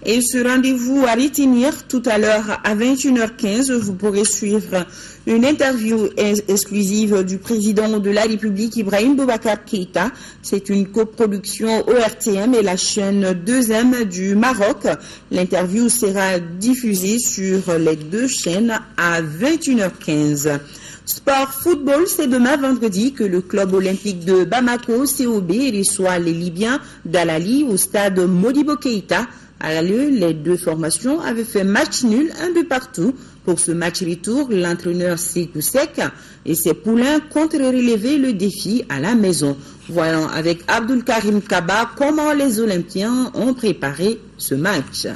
Et ce rendez-vous à retenir tout à l'heure à 21h15, vous pourrez suivre une interview exclusive du président de la République, Ibrahim Boubacar Keïta. C'est une coproduction ORTM et la chaîne 2M du Maroc. L'interview sera diffusée sur les deux chaînes à 21h15. Sport football, c'est demain vendredi que le club olympique de Bamako, COB, reçoit les Libyens d'Al-Ali au stade Modibo Keïta. À lieu, les deux formations avaient fait match nul un peu partout. Pour ce match retour, l'entraîneur Sekou Sek et ses poulains comptent relever le défi à la maison. Voyons avec Abdul Karim Kaba comment les Olympiens ont préparé ce match.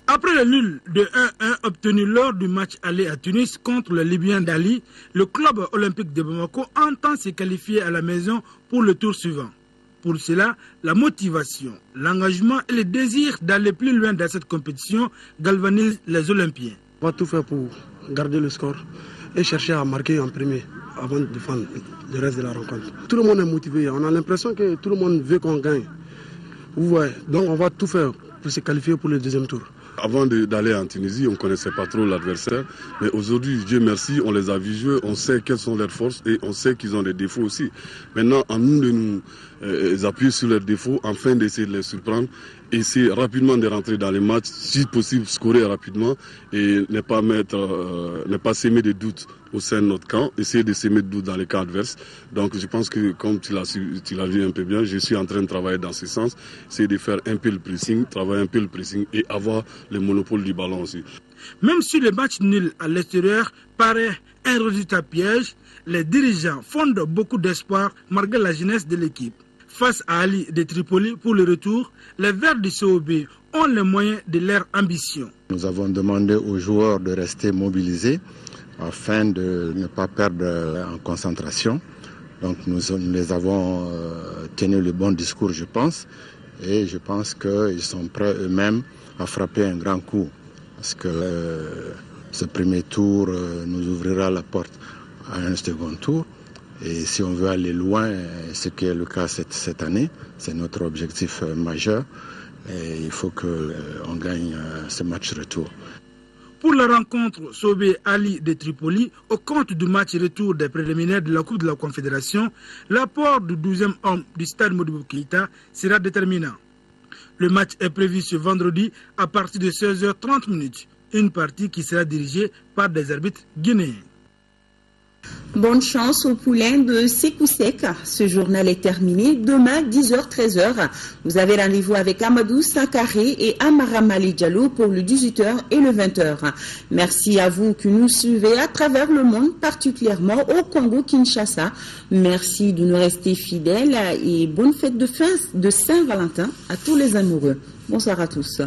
Après le nul de 1-1 obtenu lors du match aller à Tunis contre le Libyen d'Ali, le club olympique de Bamako entend se qualifier à la maison pour le tour suivant. Pour cela, la motivation, l'engagement et le désir d'aller plus loin dans cette compétition galvanisent les Olympiens. On va tout faire pour garder le score et chercher à marquer en premier avant de défendre le reste de la rencontre. Tout le monde est motivé, on a l'impression que tout le monde veut qu'on gagne. Vous voyez, donc on va tout faire pour se qualifier pour le deuxième tour. Avant d'aller en Tunisie, on ne connaissait pas trop l'adversaire. Mais aujourd'hui, Dieu merci, on les a vus jouer, on sait quelles sont leurs forces et on sait qu'ils ont des défauts aussi. Maintenant, à nous de nous appuyer sur leurs défauts afin d'essayer de les surprendre, essayer rapidement de rentrer dans les matchs, si possible scorer rapidement et ne pas s'aimer des doutes au sein de notre camp, essayer de s'aimer des doutes dans les camps adverses. Donc je pense que comme tu l'as vu un peu bien, je suis en train de travailler dans ce sens, essayer de faire un peu le pressing, travailler un peu le pressing et avoir le monopole du ballon aussi. Même si le match nul à l'extérieur paraît un résultat piège, les dirigeants fondent beaucoup d'espoir malgré la jeunesse de l'équipe. Face à Ali de Tripoli pour le retour, les Verts du COB ont les moyens de leur ambition. Nous avons demandé aux joueurs de rester mobilisés afin de ne pas perdre en concentration. Donc nous les avons tenu le bon discours, je pense. Et je pense qu'ils sont prêts eux-mêmes à frapper un grand coup. Parce que ce premier tour nous ouvrira la porte à un second tour. Et si on veut aller loin, ce qui est le cas cette année, c'est notre objectif majeur. Et il faut qu'on gagne ce match retour. Pour la rencontre Sobé-Ali de Tripoli, au compte du match retour des préliminaires de la Coupe de la Confédération, l'apport du 12e homme du stade Modibo Keïta sera déterminant. Le match est prévu ce vendredi à partir de 16h30, une partie qui sera dirigée par des arbitres guinéens. Bonne chance aux poulains de Sekou Sek. Ce journal est terminé. Demain, 10h-13h, vous avez rendez-vous avec Amadou Sankaré et Amara Mali Diallo pour le 18h et le 20h. Merci à vous qui nous suivez à travers le monde, particulièrement au Congo-Kinshasa. Merci de nous rester fidèles et bonne fête de Saint-Valentin à tous les amoureux. Bonsoir à tous.